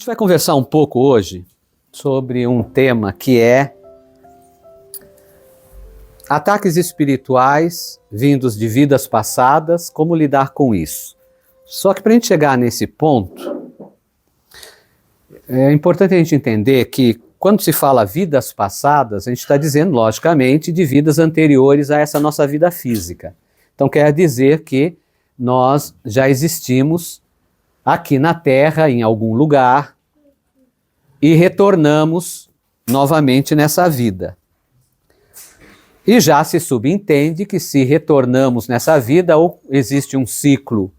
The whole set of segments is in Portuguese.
vai conversar um pouco hoje sobre um tema que é ataques espirituais vindos de vidas passadas, como lidar com isso. Só que para a gente chegar nesse ponto, é importante a gente entender que quando se fala vidas passadas, a gente está dizendo, logicamente, de vidas anteriores a essa nossa vida física. Então quer dizer que nós já existimos aqui na Terra, em algum lugar, e retornamos novamente nessa vida. E já se subentende que se retornamos nessa vida, ou existe um ciclo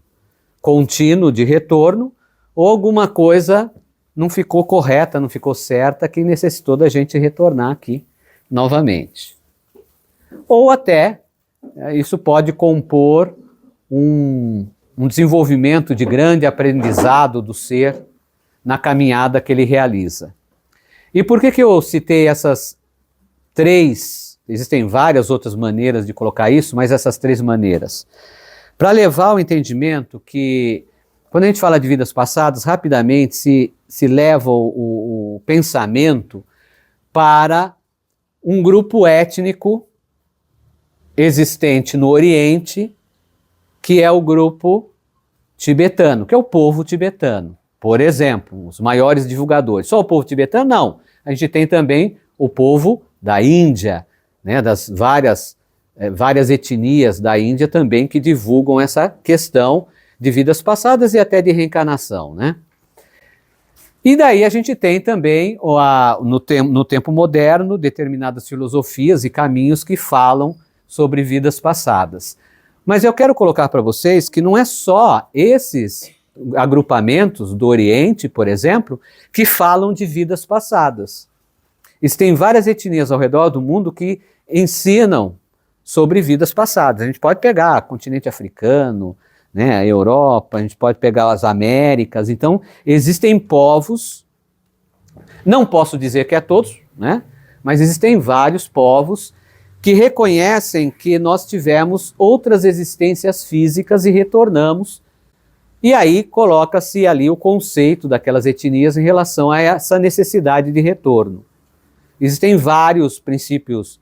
contínuo de retorno, ou alguma coisa não ficou correta, não ficou certa, que necessitou da gente retornar aqui novamente. Ou até, isso pode compor um desenvolvimento de grande aprendizado do ser na caminhada que ele realiza. E por que eu citei essas três? Existem várias outras maneiras de colocar isso, mas essas três maneiras. Para levar ao entendimento que, quando a gente fala de vidas passadas, rapidamente se leva o pensamento para um grupo étnico existente no Oriente, que é o grupo tibetano, que é o povo tibetano. Por exemplo, os maiores divulgadores. Só o povo tibetano? Não. A gente tem também o povo da Índia, né, das várias etnias da Índia também que divulgam essa questão de vidas passadas e até de reencarnação, né? E daí a gente tem também, no tempo moderno, determinadas filosofias e caminhos que falam sobre vidas passadas. Mas eu quero colocar para vocês que não é só esses agrupamentos do Oriente, por exemplo, que falam de vidas passadas. Existem várias etnias ao redor do mundo que ensinam sobre vidas passadas. A gente pode pegar o continente africano, né, a Europa, a gente pode pegar as Américas. Então, existem povos, não posso dizer que é todos, né, mas existem vários povos que reconhecem que nós tivemos outras existências físicas e retornamos. E aí coloca-se ali o conceito daquelas etnias em relação a essa necessidade de retorno. Existem vários princípios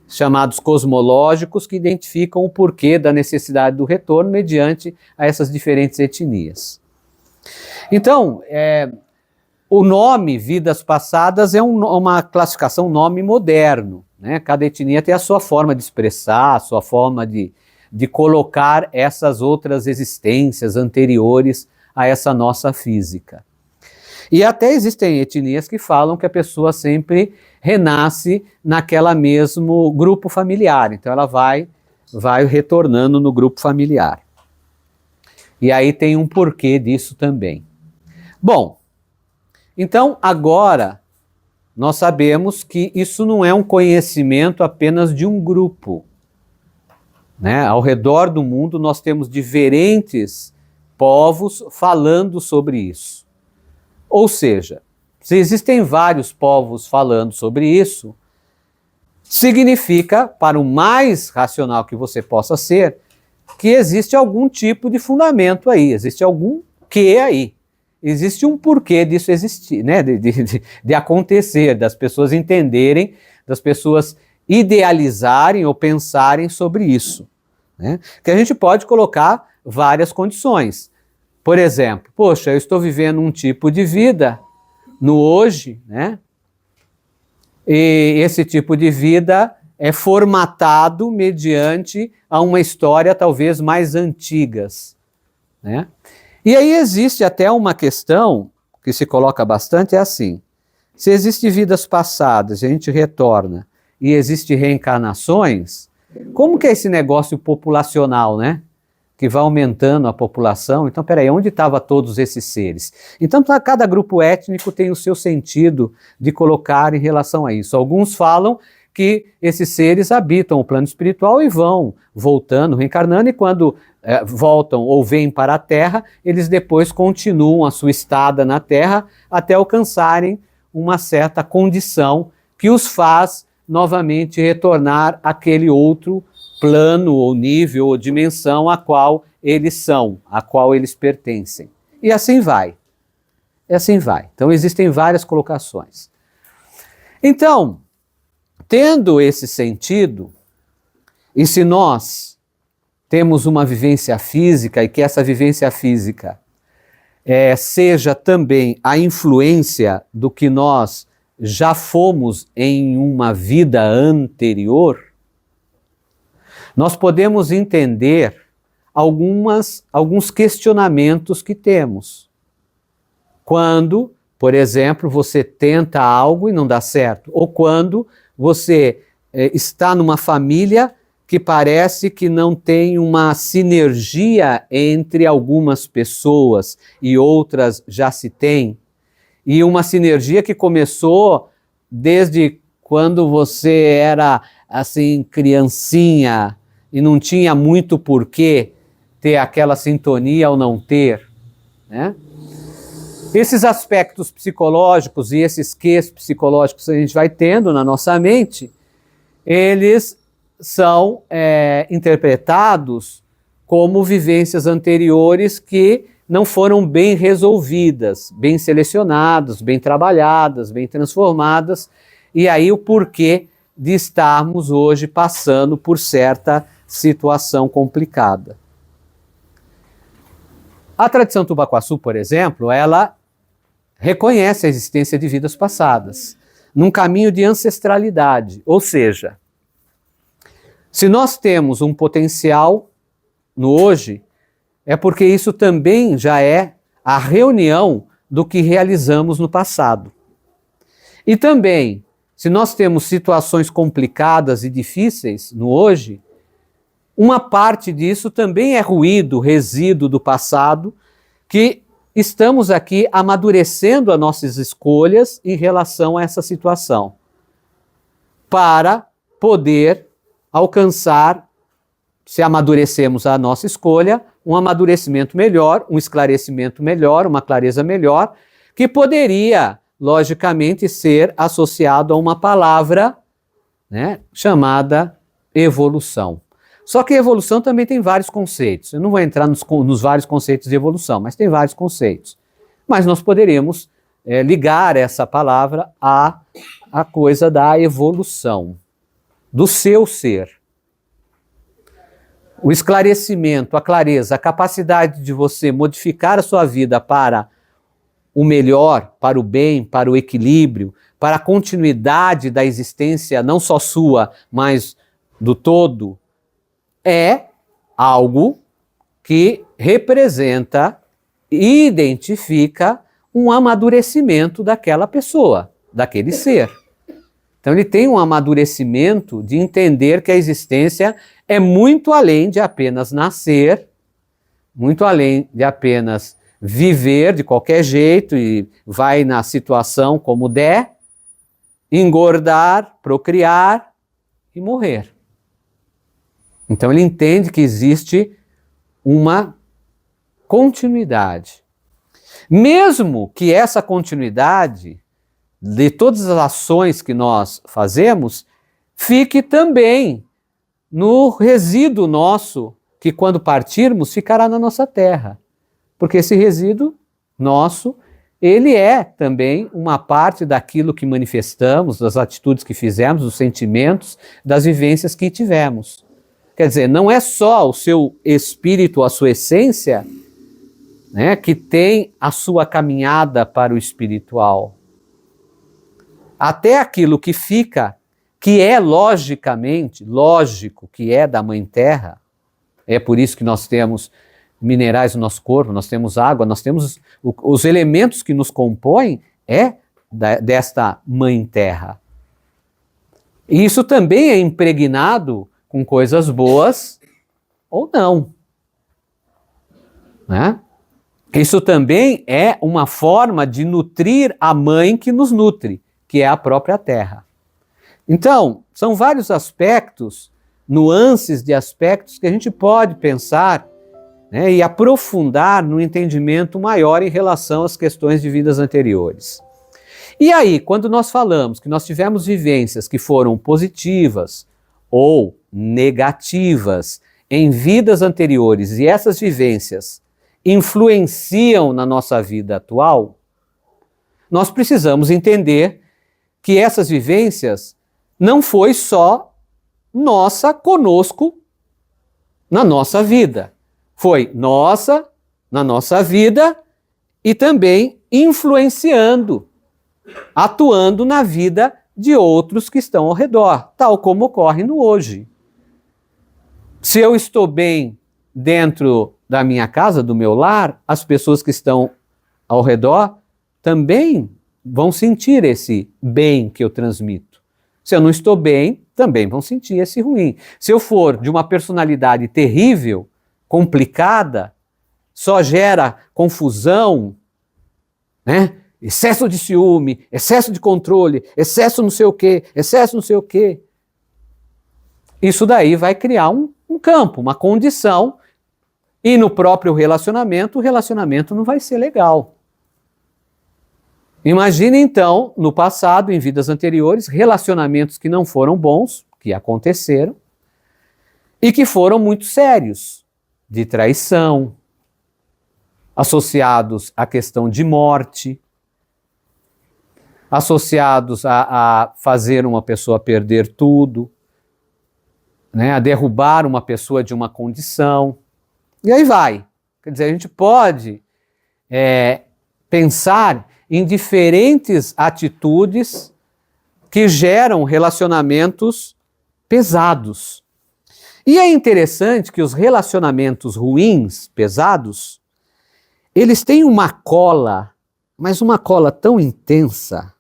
chamados cosmológicos que identificam o porquê da necessidade do retorno mediante a essas diferentes etnias. Então, o nome vidas passadas é uma classificação, um nome moderno, né? Cada etnia tem a sua forma de expressar, a sua forma de colocar essas outras existências anteriores a essa nossa física. E até existem etnias que falam que a pessoa sempre renasce naquela mesmo grupo familiar, então ela vai retornando no grupo familiar. E aí tem um porquê disso também. Bom, então agora nós sabemos que isso não é um conhecimento apenas de um grupo, né? Ao redor do mundo nós temos diferentes povos falando sobre isso. Ou seja, se existem vários povos falando sobre isso, significa, para o mais racional que você possa ser, que existe algum tipo de fundamento aí, existe algum quê aí. Existe um porquê disso existir, né? de acontecer, das pessoas entenderem, das pessoas idealizarem ou pensarem sobre isso, né? Que a gente pode colocar várias condições. Por exemplo, poxa, eu estou vivendo um tipo de vida no hoje, né? E esse tipo de vida é formatado mediante a uma história talvez mais antigas, né? E aí existe até uma questão que se coloca bastante, é assim: se existem vidas passadas e a gente retorna e existem reencarnações, como que é esse negócio populacional, né? Que vai aumentando a população. Então, peraí, onde estavam todos esses seres? Então, cada grupo étnico tem o seu sentido de colocar em relação a isso. Alguns falam que esses seres habitam o plano espiritual e vão voltando, reencarnando, e quando voltam ou vêm para a Terra, eles depois continuam a sua estada na Terra até alcançarem uma certa condição que os faz novamente retornar àquele outro plano ou nível ou dimensão a qual eles são, a qual eles pertencem. E assim vai. e assim vai. Então existem várias colocações. Então, tendo esse sentido, e se nós temos uma vivência física e que essa vivência física seja também a influência do que nós já fomos em uma vida anterior, nós podemos entender alguns questionamentos que temos. Quando, por exemplo, você tenta algo e não dá certo, ou quando você está numa família que parece que não tem uma sinergia entre algumas pessoas e outras já se tem, e uma sinergia que começou desde quando você era assim criancinha e não tinha muito porquê ter aquela sintonia ou não ter, né? Esses aspectos psicológicos e esses quês psicológicos que a gente vai tendo na nossa mente, eles são interpretados como vivências anteriores que não foram bem resolvidas, bem selecionadas, bem trabalhadas, bem transformadas, e aí o porquê de estarmos hoje passando por certa situação complicada. A tradição Tubaguaçu, por exemplo, ela reconhece a existência de vidas passadas, num caminho de ancestralidade, ou seja, se nós temos um potencial no hoje, é porque isso também já é a reunião do que realizamos no passado. E também, se nós temos situações complicadas e difíceis no hoje, uma parte disso também é ruído, resíduo do passado, que estamos aqui amadurecendo as nossas escolhas em relação a essa situação, para poder alcançar, se amadurecemos a nossa escolha, um amadurecimento melhor, um esclarecimento melhor, uma clareza melhor, que poderia, logicamente, ser associado a uma palavra, né, chamada evolução. Só que a evolução também tem vários conceitos. Eu não vou entrar nos vários conceitos de evolução, mas tem vários conceitos. Mas nós poderíamos ligar essa palavra à coisa da evolução, do seu ser. O esclarecimento, a clareza, a capacidade de você modificar a sua vida para o melhor, para o bem, para o equilíbrio, para a continuidade da existência, não só sua, mas do todo, é algo que representa e identifica um amadurecimento daquela pessoa, daquele ser. Então ele tem um amadurecimento de entender que a existência é muito além de apenas nascer, muito além de apenas viver de qualquer jeito e vai na situação como der, engordar, procriar e morrer. Então ele entende que existe uma continuidade. Mesmo que essa continuidade de todas as ações que nós fazemos fique também no resíduo nosso, que quando partirmos ficará na nossa terra. Porque esse resíduo nosso, ele é também uma parte daquilo que manifestamos, das atitudes que fizemos, dos sentimentos, das vivências que tivemos. Quer dizer, não é só o seu espírito, a sua essência, né, que tem a sua caminhada para o espiritual. Até aquilo que fica, que é logicamente, lógico que é da Mãe Terra, é por isso que nós temos minerais no nosso corpo, nós temos água, nós temos os elementos que nos compõem, desta Mãe Terra. E isso também é impregnado com coisas boas ou não, né? Isso também é uma forma de nutrir a mãe que nos nutre, que é a própria terra. Então, são vários aspectos, nuances de aspectos que a gente pode pensar, né, e aprofundar no entendimento maior em relação às questões de vidas anteriores. E aí, quando nós falamos que nós tivemos vivências que foram positivas ou negativas em vidas anteriores e essas vivências influenciam na nossa vida atual, nós precisamos entender que essas vivências não foi só nossa conosco na nossa vida. Foi nossa, na nossa vida e também influenciando, atuando na vida de outros que estão ao redor, tal como ocorre no hoje. Se eu estou bem dentro da minha casa, do meu lar, as pessoas que estão ao redor também vão sentir esse bem que eu transmito. Se eu não estou bem, também vão sentir esse ruim. Se eu for de uma personalidade terrível, complicada, só gera confusão, né? Excesso de ciúme, excesso de controle, excesso não sei o quê, excesso não sei o quê. Isso daí vai criar um campo, uma condição, e no próprio relacionamento, o relacionamento não vai ser legal. Imagine então, no passado, em vidas anteriores, relacionamentos que não foram bons, que aconteceram, e que foram muito sérios, de traição, associados à questão de morte, associados a fazer uma pessoa perder tudo, né, a derrubar uma pessoa de uma condição, e aí vai. Quer dizer, a gente pode pensar em diferentes atitudes que geram relacionamentos pesados. E é interessante que os relacionamentos ruins, pesados, eles têm uma cola, mas uma cola tão intensa,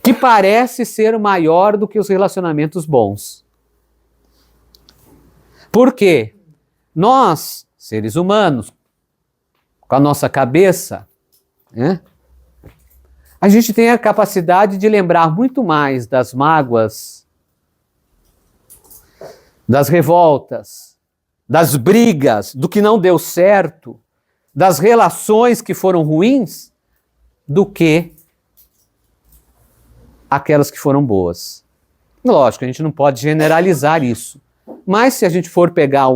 que parece ser maior do que os relacionamentos bons. Por quê? Nós, seres humanos, com a nossa cabeça, né, a gente tem a capacidade de lembrar muito mais das mágoas, das revoltas, das brigas, do que não deu certo, das relações que foram ruins, do que aquelas que foram boas. Lógico, a gente não pode generalizar isso, mas se a gente for pegar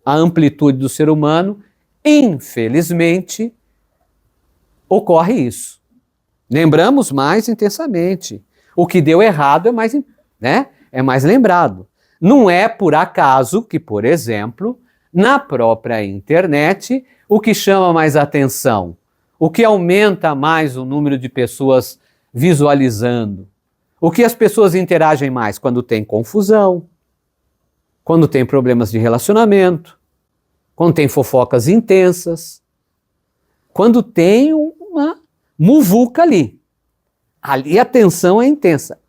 a amplitude do ser humano, infelizmente, ocorre isso. Lembramos mais intensamente. O que deu errado é mais lembrado. Não é por acaso que, por exemplo, na própria internet, o que chama mais atenção, o que aumenta mais o número de pessoas visualizando, o que as pessoas interagem mais quando tem confusão, quando tem problemas de relacionamento, quando tem fofocas intensas, quando tem uma muvuca ali. Ali a tensão é intensa.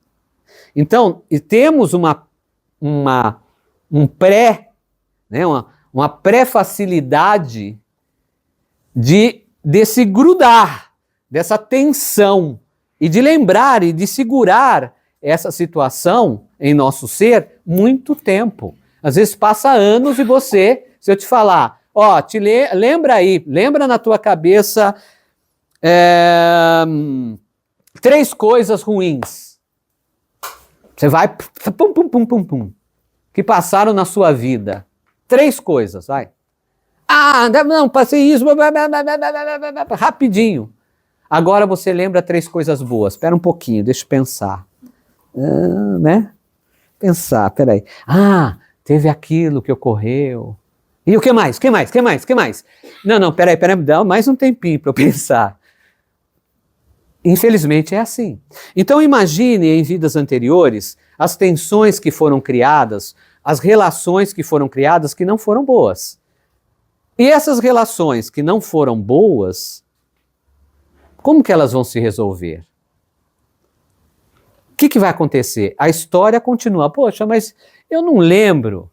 Então, temos uma pré-facilidade de se grudar, dessa tensão, e de lembrar e de segurar essa situação em nosso ser muito tempo. Às vezes passa anos e se eu te falar, lembra na tua cabeça 3 coisas ruins. Você vai, que passaram na sua vida. 3 coisas, vai. Não, passei isso, rapidinho. Agora você lembra 3 coisas boas. Espera um pouquinho, deixa eu pensar. Pensar, peraí. Teve aquilo que ocorreu. E o que mais? Que mais? Não, peraí, dá mais um tempinho para eu pensar. Infelizmente é assim. Então imagine em vidas anteriores as tensões que foram criadas, as relações que foram criadas que não foram boas. E essas relações que não foram boas, como que elas vão se resolver? O que vai acontecer? A história continua. Poxa, mas eu não lembro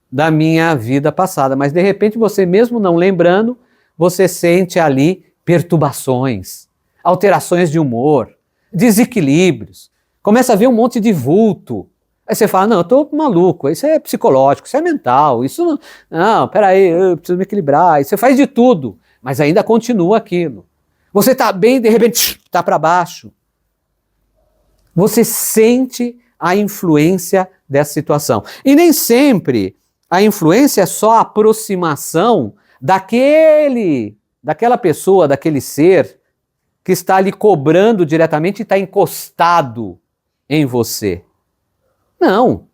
da minha vida passada, mas de repente você mesmo não lembrando, você sente ali perturbações, alterações de humor, desequilíbrios, começa a ver um monte de vulto. Aí você fala, não, eu tô maluco, isso é psicológico, isso é mental, isso não, peraí, eu preciso me equilibrar, e você faz de tudo, mas ainda continua aquilo. Você tá bem, de repente, tá para baixo. Você sente a influência dessa situação. E nem sempre a influência é só a aproximação daquele daquela pessoa, daquele ser que está ali cobrando diretamente e está encostado em você. Não.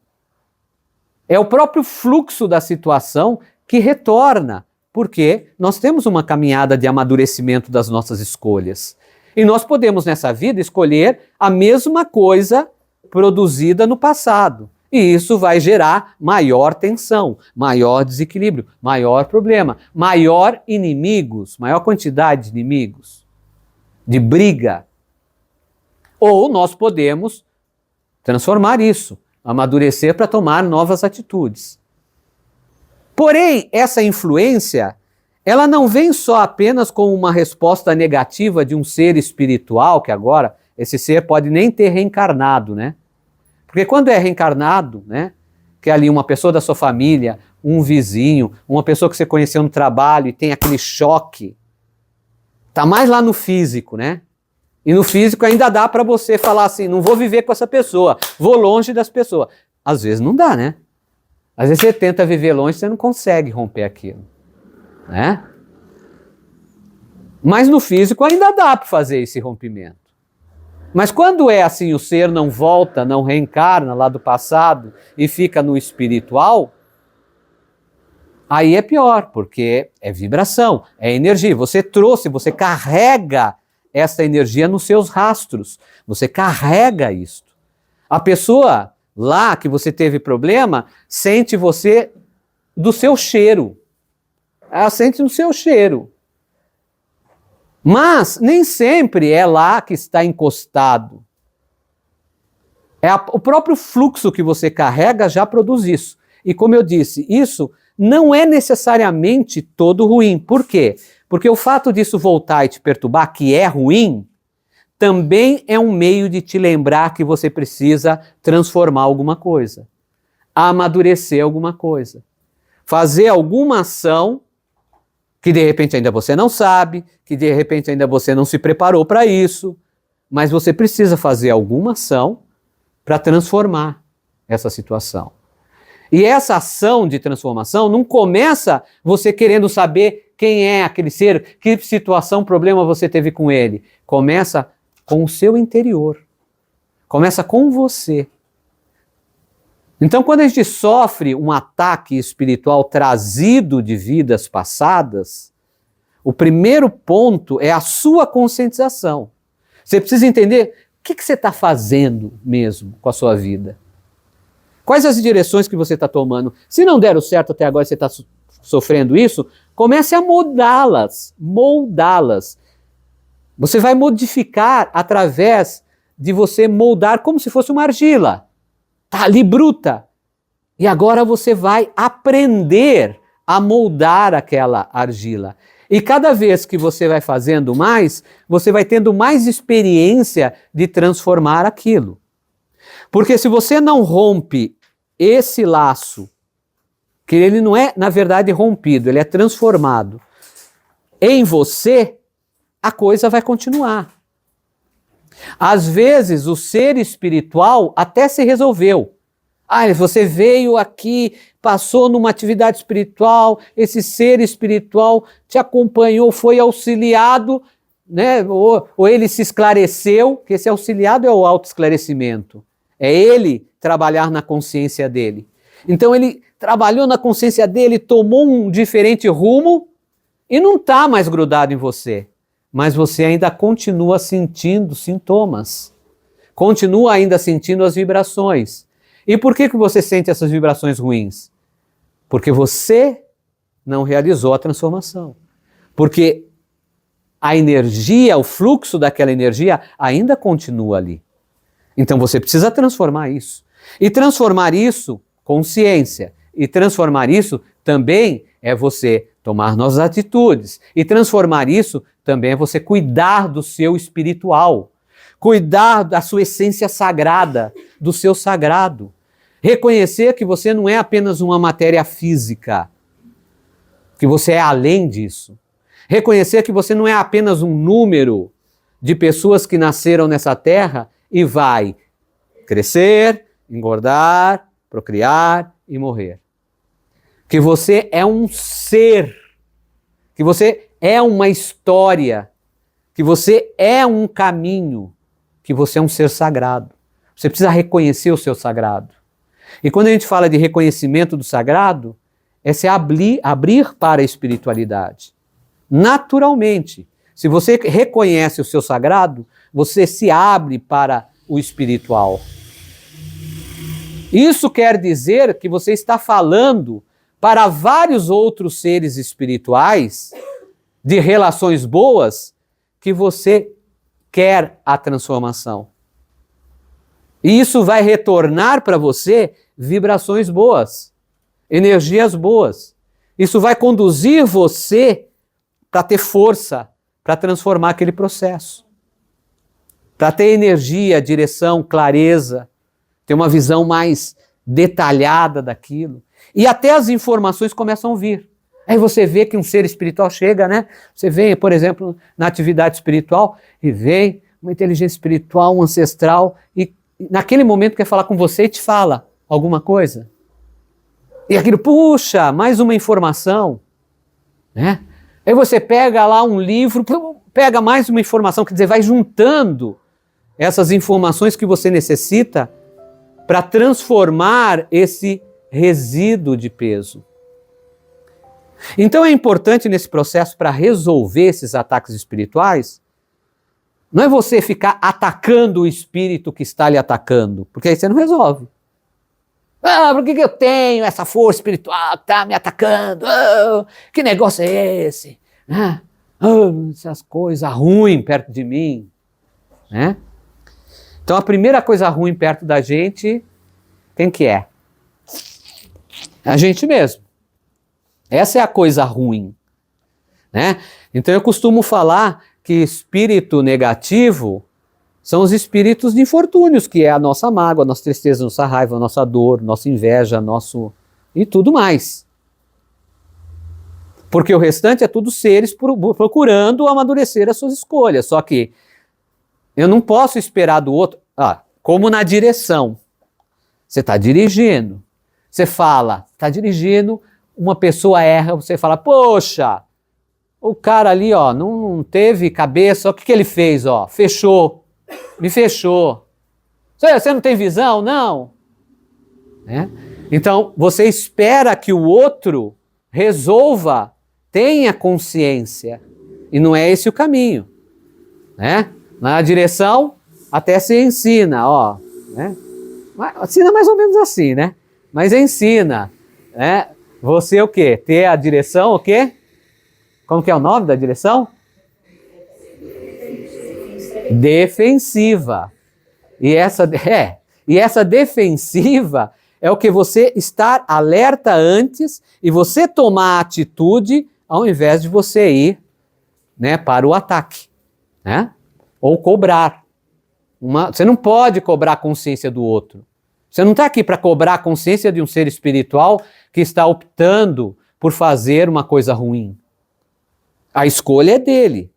É o próprio fluxo da situação que retorna, porque nós temos uma caminhada de amadurecimento das nossas escolhas. E nós podemos, nessa vida, escolher a mesma coisa produzida no passado. E isso vai gerar maior tensão, maior desequilíbrio, maior problema, maior inimigos, maior quantidade de inimigos, de briga. Ou nós podemos transformar isso, amadurecer para tomar novas atitudes. Porém, essa influência, ela não vem só apenas como uma resposta negativa de um ser espiritual, que agora esse ser pode nem ter reencarnado, né? Porque quando é reencarnado, né, que é ali uma pessoa da sua família, um vizinho, uma pessoa que você conheceu no trabalho e tem aquele choque, tá mais lá no físico, né? E no físico ainda dá para você falar assim, não vou viver com essa pessoa, vou longe das pessoas. Às vezes não dá, né? Às vezes você tenta viver longe, você não consegue romper aquilo, né? Mas no físico ainda dá para fazer esse rompimento. Mas quando é assim, o ser não volta, não reencarna lá do passado e fica no espiritual, aí é pior, porque é vibração, é energia. Você trouxe, você carrega essa energia nos seus rastros. Você carrega isto. A pessoa lá que você teve problema sente você do seu cheiro. Ela sente no seu cheiro. Mas nem sempre é lá que está encostado. O próprio fluxo que você carrega já produz isso. E como eu disse, isso não é necessariamente todo ruim. Por quê? Porque o fato disso voltar e te perturbar, que é ruim, também é um meio de te lembrar que você precisa transformar alguma coisa, amadurecer alguma coisa, fazer alguma ação que de repente ainda você não sabe, que de repente ainda você não se preparou para isso, mas você precisa fazer alguma ação para transformar essa situação. E essa ação de transformação não começa você querendo saber quem é aquele ser, que situação, problema você teve com ele. Começa com o seu interior. Começa com você. Então, quando a gente sofre um ataque espiritual trazido de vidas passadas, o primeiro ponto é a sua conscientização. Você precisa entender o que você está fazendo mesmo com a sua vida. Quais as direções que você está tomando? Se não deram certo até agora, você está sofrendo isso, comece a moldá-las. Você vai modificar através de você moldar como se fosse uma argila. Está ali bruta. E agora você vai aprender a moldar aquela argila. E cada vez que você vai fazendo mais, você vai tendo mais experiência de transformar aquilo. Porque se você não rompe esse laço, que ele não é, na verdade, rompido, ele é transformado em você, a coisa vai continuar. Às vezes, o ser espiritual até se resolveu. Você veio aqui, passou numa atividade espiritual, esse ser espiritual te acompanhou, foi auxiliado, né? Ou ele se esclareceu, que esse auxiliado é o autoesclarecimento. É ele trabalhar na consciência dele. Então ele trabalhou na consciência dele, tomou um diferente rumo e não está mais grudado em você. Mas você ainda continua sentindo sintomas. Continua ainda sentindo as vibrações. E por que você sente essas vibrações ruins? Porque você não realizou a transformação. Porque a energia, o fluxo daquela energia ainda continua ali. Então você precisa transformar isso. E transformar isso, consciência. E transformar isso também é você tomar novas atitudes. E transformar isso também é você cuidar do seu espiritual. Cuidar da sua essência sagrada, do seu sagrado. Reconhecer que você não é apenas uma matéria física, que você é além disso. Reconhecer que você não é apenas um número de pessoas que nasceram nessa terra e vai crescer, engordar, procriar e morrer. Que você é um ser, que você é uma história, que você é um caminho, que você é um ser sagrado. Você precisa reconhecer o seu sagrado. E quando a gente fala de reconhecimento do sagrado, é se abrir para a espiritualidade. Naturalmente. Se você reconhece o seu sagrado, você se abre para o espiritual. Isso quer dizer que você está falando para vários outros seres espirituais, de relações boas, que você quer a transformação. E isso vai retornar para você vibrações boas, energias boas. Isso vai conduzir você para ter força, para transformar aquele processo. Para ter energia, direção, clareza, ter uma visão mais detalhada daquilo. E até as informações começam a vir. Aí você vê que um ser espiritual chega, né? Você vem, por exemplo, na atividade espiritual, e vem uma inteligência espiritual, um ancestral, e naquele momento quer falar com você e te fala alguma coisa. E aquilo, puxa, mais uma informação, né? Aí você pega lá um livro, pega mais uma informação, quer dizer, vai juntando essas informações que você necessita para transformar esse resíduo de peso. Então é importante nesse processo, para resolver esses ataques espirituais, não é você ficar atacando o espírito que está lhe atacando, porque aí você não resolve. Ah, por que eu tenho essa força espiritual que está me atacando? Oh, que negócio é esse? Essas coisas ruins perto de mim. Né? Então a primeira coisa ruim perto da gente, quem que é? A gente mesmo. Essa é a coisa ruim. Né? Então eu costumo falar que espírito negativo são os espíritos de infortúnios, que é a nossa mágoa, a nossa tristeza, a nossa raiva, a nossa dor, nossa inveja, nosso... e tudo mais. Porque o restante é tudo seres procurando amadurecer as suas escolhas. Só que eu não posso esperar do outro... como na direção. Você está dirigindo. Você fala, está dirigindo, uma pessoa erra, você fala, poxa, o cara ali não teve cabeça, o que ele fez? Fechou. Me fechou. Você não tem visão? Não. Né? Então, você espera que o outro resolva, tenha consciência. E não é esse o caminho. Né? Na direção, até se ensina. Né? Ensina mais ou menos assim, né? Mas ensina. Né? Você o quê? Ter a direção o quê? Como que é o nome da direção? Defensiva. E essa defensiva é o que você estar alerta antes e você tomar a atitude ao invés de você ir, né, para o ataque, né? Ou cobrar. Você não pode cobrar a consciência do outro. Você não está aqui para cobrar a consciência de um ser espiritual que está optando por fazer uma coisa ruim. A escolha é dele.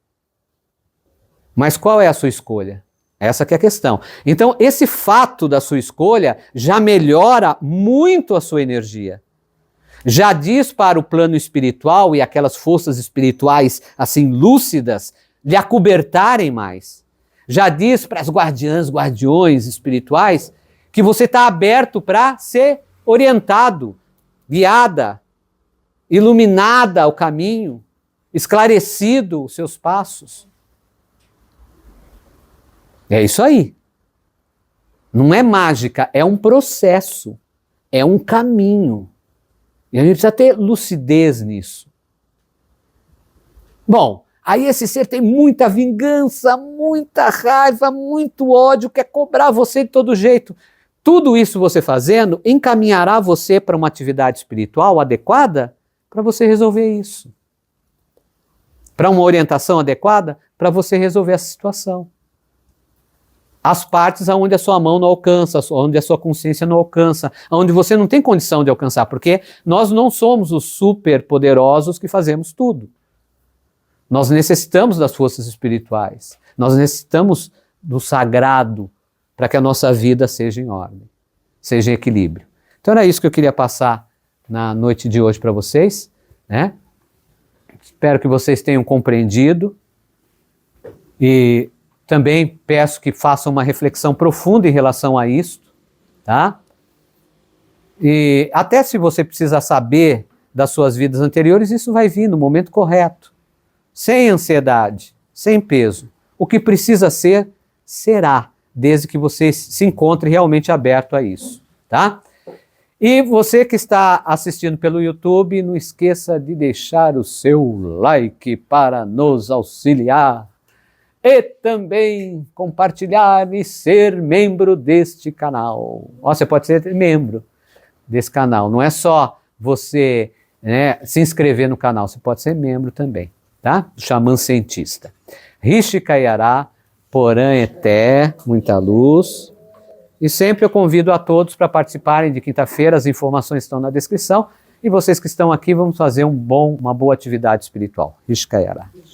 Mas qual é a sua escolha? Essa que é a questão. Então, esse fato da sua escolha já melhora muito a sua energia. Já diz para o plano espiritual e aquelas forças espirituais assim lúcidas lhe acobertarem mais. Já diz para as guardiões espirituais que você está aberto para ser orientado, guiada, iluminada ao caminho, esclarecido os seus passos. É isso aí. Não é mágica, é um processo, é um caminho. E a gente precisa ter lucidez nisso. Bom, aí esse ser tem muita vingança, muita raiva, muito ódio, quer cobrar você de todo jeito. Tudo isso você fazendo encaminhará você para uma atividade espiritual adequada para você resolver isso. Para uma orientação adequada para você resolver essa situação. As partes onde a sua mão não alcança, onde a sua consciência não alcança, onde você não tem condição de alcançar, porque nós não somos os super poderosos que fazemos tudo. Nós necessitamos das forças espirituais, nós necessitamos do sagrado para que a nossa vida seja em ordem, seja em equilíbrio. Então era isso que eu queria passar na noite de hoje para vocês, né? Espero que vocês tenham compreendido e também peço que façam uma reflexão profunda em relação a isso, tá? E até se você precisa saber das suas vidas anteriores, isso vai vir no momento correto, sem ansiedade, sem peso. O que precisa ser, será, desde que você se encontre realmente aberto a isso, tá? E você que está assistindo pelo YouTube, não esqueça de deixar o seu like para nos auxiliar e também compartilhar e ser membro deste canal. Você pode ser membro desse canal, não é só você se inscrever no canal, você pode ser membro também, tá? Do Xamã Cientista. Rishi Kayará, Porã Eté, muita luz. E sempre eu convido a todos para participarem de quinta-feira, as informações estão na descrição. E vocês que estão aqui, vamos fazer uma boa atividade espiritual. Rishi Kayará.